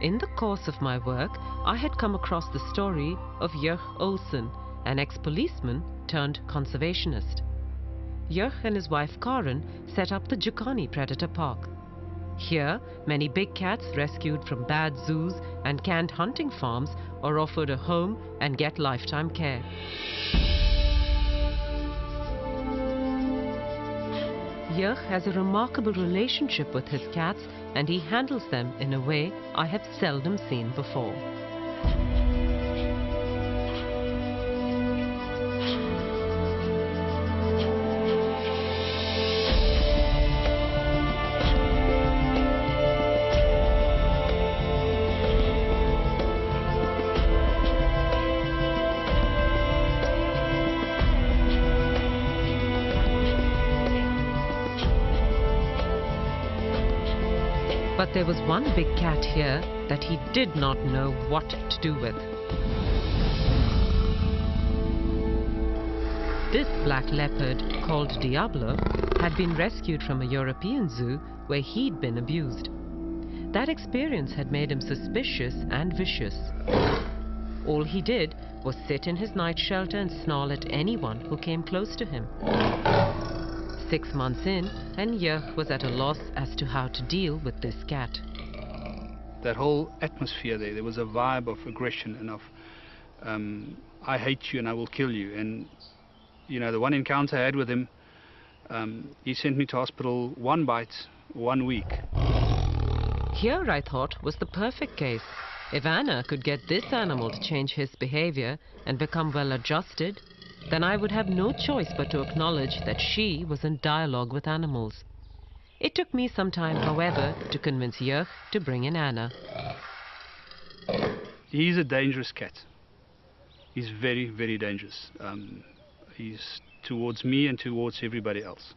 In the course of my work, I had come across the story of Jörg Olsen, an ex-policeman turned conservationist. Jörg and his wife Karen set up the Jukani Predator Park. Here, many big cats rescued from bad zoos and canned hunting farms are offered a home and get lifetime care. Jörg has a remarkable relationship with his cats, and he handles them in a way I have seldom seen before. But there was one big cat here that he did not know what to do with. This black leopard, called Diablo, had been rescued from a European zoo where he'd been abused. That experience had made him suspicious and vicious. All he did was sit in his night shelter and snarl at anyone who came close to him. 6 months in, and Jörg was at a loss as to how to deal with this cat. That whole atmosphere there was a vibe of aggression and of I hate you and I will kill you. And you know, the one encounter I had with him, he sent me to hospital 1 bite, 1 week. Here, I thought, was the perfect case. If Anna could get this animal to change his behavior and become well adjusted, then I would have no choice but to acknowledge that she was in dialogue with animals. It took me some time, however, to convince Jörg to bring in Anna. He's a dangerous cat. He's very, very dangerous. He's towards me and towards everybody else.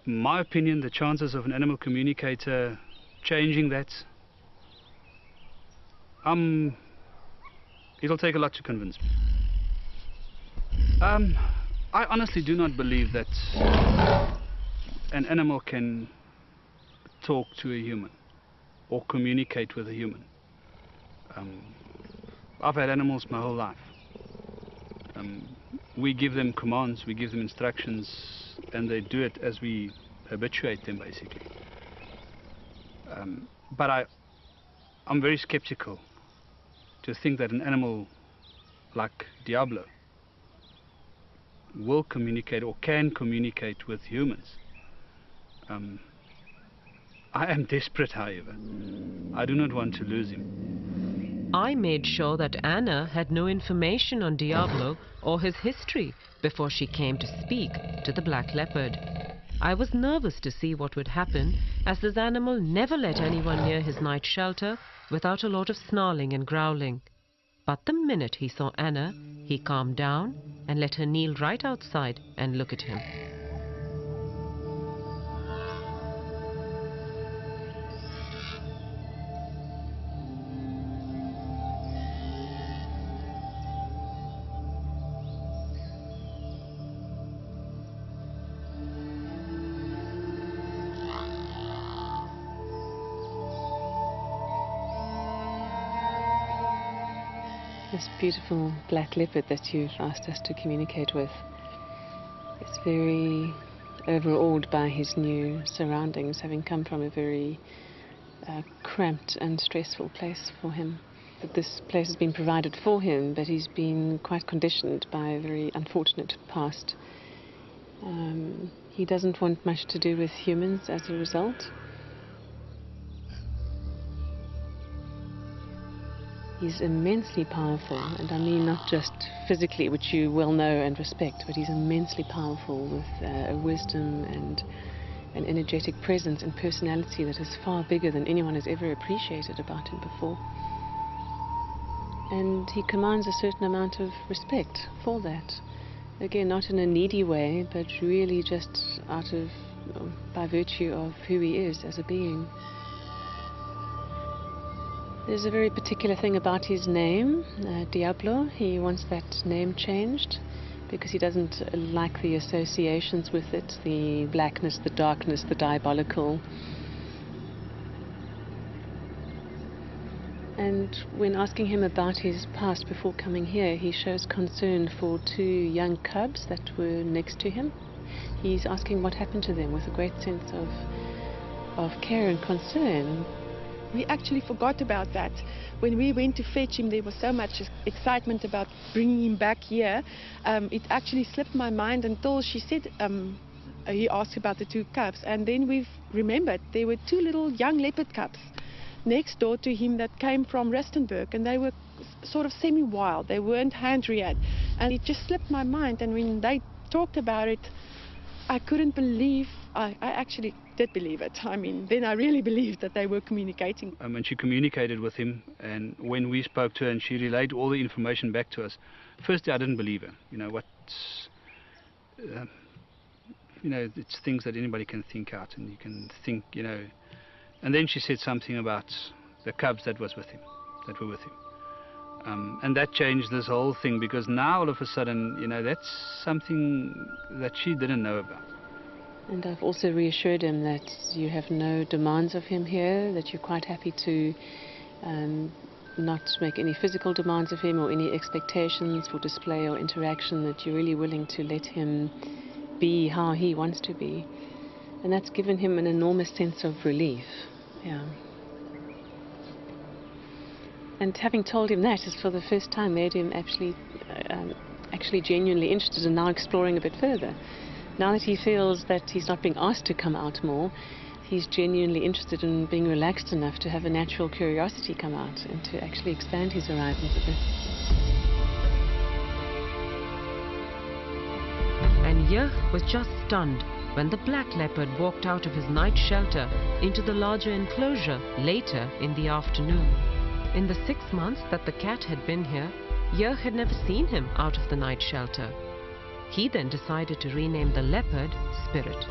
In my opinion, the chances of an animal communicator changing that, it'll take a lot to convince me. I honestly do not believe that an animal can talk to a human or communicate with a human. I've had animals my whole life. We give them commands, we give them instructions, and they do it as we habituate them, basically. But I'm very skeptical to think that an animal like Diablo will communicate or can communicate with humans. I am desperate, however. I do not want to lose him. I made sure that Anna had no information on Diablo or his history before she came to speak to the black leopard. I was nervous to see what would happen, as this animal never let anyone near his night shelter without a lot of snarling and growling. But the minute he saw Anna, he calmed down and let her kneel right outside and look at him. This beautiful black leopard that you've asked us to communicate with is very overawed by his new surroundings, having come from a very cramped and stressful place for him. But this place has been provided for him, but he's been quite conditioned by a very unfortunate past. He doesn't want much to do with humans as a result. He's immensely powerful, and I mean not just physically, which you well know and respect, but he's immensely powerful with a wisdom and an energetic presence and personality that is far bigger than anyone has ever appreciated about him before. And he commands a certain amount of respect for that. Again, not in a needy way, but really just out of, by virtue of who he is as a being. There's a very particular thing about his name, Diablo. He wants that name changed because he doesn't like the associations with it, the blackness, the darkness, the diabolical. And when asking him about his past before coming here, he shows concern for 2 young cubs that were next to him. He's asking what happened to them with a great sense of care and concern. We actually forgot about that. When we went to fetch him, there was so much excitement about bringing him back here. It actually slipped my mind until she said, he asked about the 2 cubs, and then we've remembered there were 2 little young leopard cubs next door to him that came from Breytenbach, and they were sort of semi-wild. They weren't hand-reared, and it just slipped my mind. And when they talked about it, I couldn't believe. I actually did believe it. I mean, then I really believed that they were communicating. And she communicated with him, and when we spoke to her and she relayed all the information back to us, firstly I didn't believe her. You know, it's things that anybody can think out, and you can think, you know. And then she said something about the cubs that were with him. And that changed this whole thing, because now all of a sudden, you know, that's something that she didn't know about. And I've also reassured him that you have no demands of him here, that you're quite happy to not make any physical demands of him or any expectations for display or interaction, that you're really willing to let him be how he wants to be. And that's given him an enormous sense of relief. Yeah. And having told him that has for the first time made him actually genuinely interested and now exploring a bit further. Now that he feels that he's not being asked to come out more, he's genuinely interested in being relaxed enough to have a natural curiosity come out and to actually expand his horizons a bit. And Yeh was just stunned when the black leopard walked out of his night shelter into the larger enclosure later in the afternoon. In the 6 months that the cat had been here, Yeh had never seen him out of the night shelter. He then decided to rename the leopard Spirit.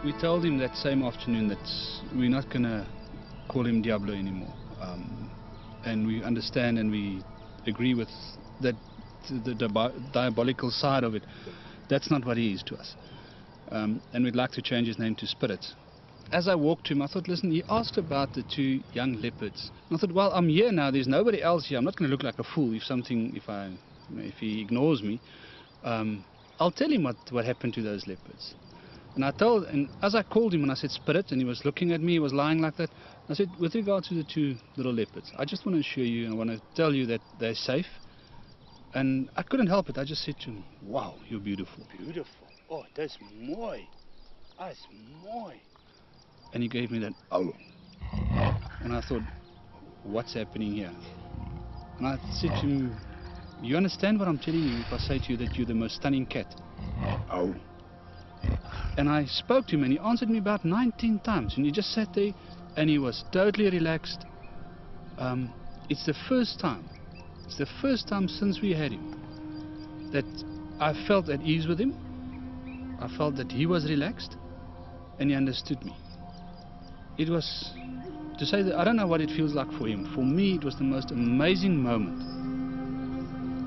We told him that same afternoon that we're not going to call him Diablo anymore. And we understand and we agree with that the diabolical side of it. That's not what he is to us. And we'd like to change his name to Spirit. As I walked to him, I thought, listen, he asked about the 2 young leopards. And I thought, well, I'm here now, there's nobody else here. I'm not going to look like a fool if he ignores me. I'll tell him what happened to those leopards. And as I called him and I said Spirit, and he was looking at me, he was lying like that, I said, with regard to the 2 little leopards, I just want to assure you and I want to tell you that they're safe. And I couldn't help it. I just said to him, wow, you're beautiful. Beautiful. Oh, that's mooi. That's mooi. And he gave me that, oh. And I thought, what's happening here? And I said to him, you understand what I'm telling you if I say to you that you're the most stunning cat? Oh. And I spoke to him and he answered me about 19 times. And he just sat there and he was totally relaxed. It's the first time since we had him that I felt at ease with him. I felt that he was relaxed and he understood me. It was, to say that I don't know what it feels like for him. For me, it was the most amazing moment.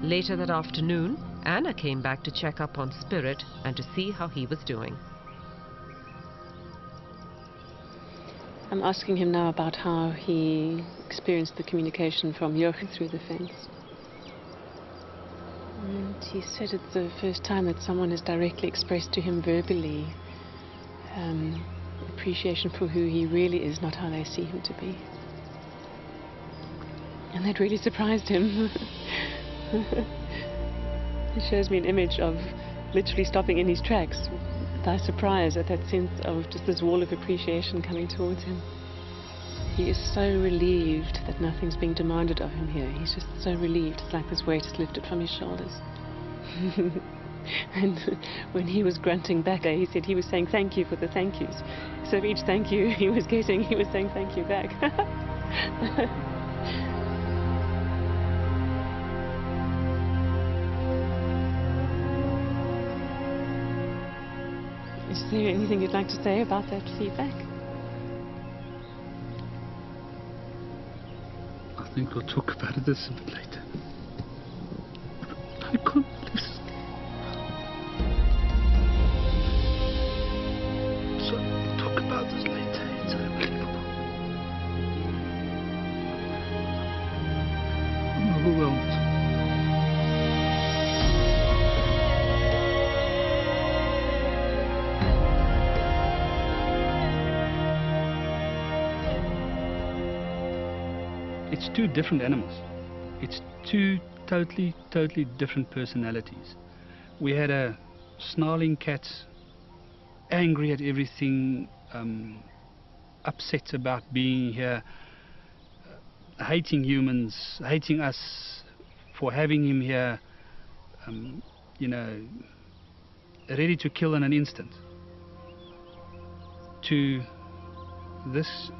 Later that afternoon, Anna came back to check up on Spirit and to see how he was doing. I'm asking him now about how he experienced the communication from Jochen through the fence. And he said it's the first time that someone has directly expressed to him verbally appreciation for who he really is, not how they see him to be. And that really surprised him. He shows me an image of literally stopping in his tracks by surprise at that sense of just this wall of appreciation coming towards him. He is so relieved that nothing's being demanded of him here. He's just so relieved. It's like this weight is lifted from his shoulders. And when he was grunting back, he said he was saying thank you for the thank yous. So for each thank you he was getting, he was saying thank you back. Is there anything you'd like to say about that feedback? I think we'll talk about this a bit later. I can't listen. it's two different animals. It's two totally different personalities. We had a snarling cat, angry at everything, upset about being here, hating humans, hating us for having him here, you know, ready to kill in an instant, to this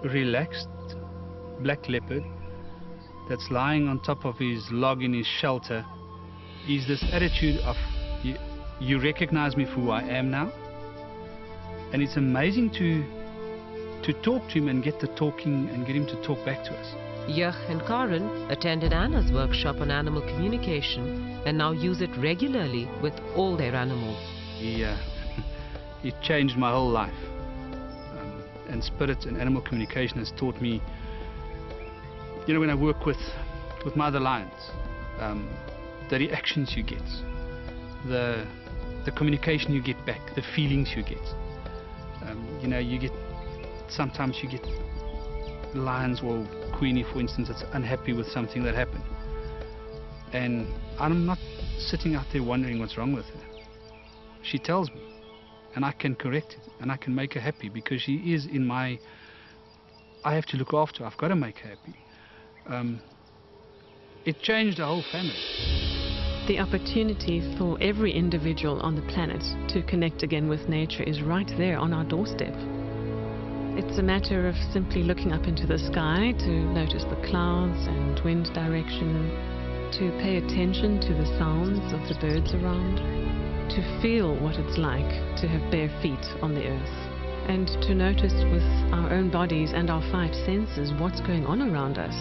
relaxed black leopard that's lying on top of his log in his shelter, is this attitude of, you recognize me for who I am now. And it's amazing to talk to him and get the talking and get him to talk back to us. Jurg and Karen attended Anna's workshop on animal communication and now use it regularly with all their animals. It changed my whole life. And spirit and animal communication has taught me, you know, when I work with my other lions, the reactions you get, the communication you get back, the feelings you get. You know, sometimes you get lions, or Queenie for instance, that's unhappy with something that happened, and I'm not sitting out there wondering what's wrong with her. She tells me, and I can correct it, and I can make her happy, because she is in my, I have to look after her. I've got to make her happy. It changed the whole family. The opportunity for every individual on the planet to connect again with nature is right there on our doorstep. It's a matter of simply looking up into the sky to notice the clouds and wind direction, to pay attention to the sounds of the birds around, to feel what it's like to have bare feet on the earth, and to notice with our own bodies and our 5 senses what's going on around us.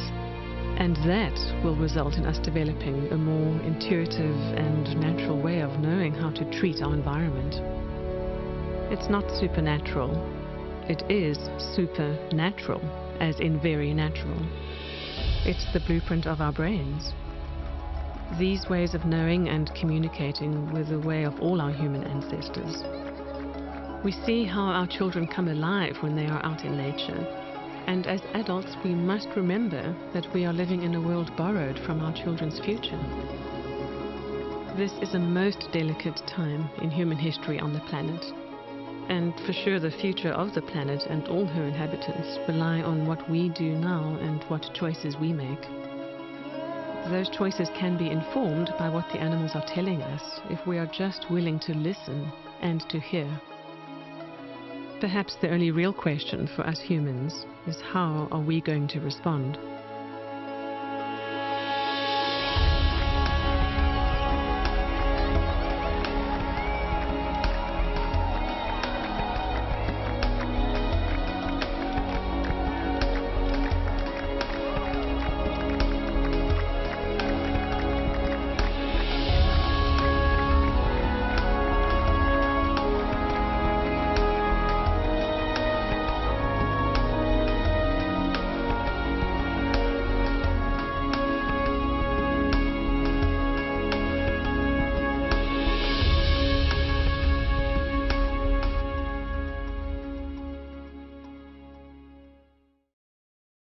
And that will result in us developing a more intuitive and natural way of knowing how to treat our environment. It's not supernatural. It is supernatural, as in very natural. It's the blueprint of our brains. These ways of knowing and communicating were the way of all our human ancestors. We see how our children come alive when they are out in nature. And as adults, we must remember that we are living in a world borrowed from our children's future. This is a most delicate time in human history on the planet. And for sure the future of the planet and all her inhabitants rely on what we do now and what choices we make. Those choices can be informed by what the animals are telling us if we are just willing to listen and to hear. Perhaps the only real question for us humans is, how are we going to respond?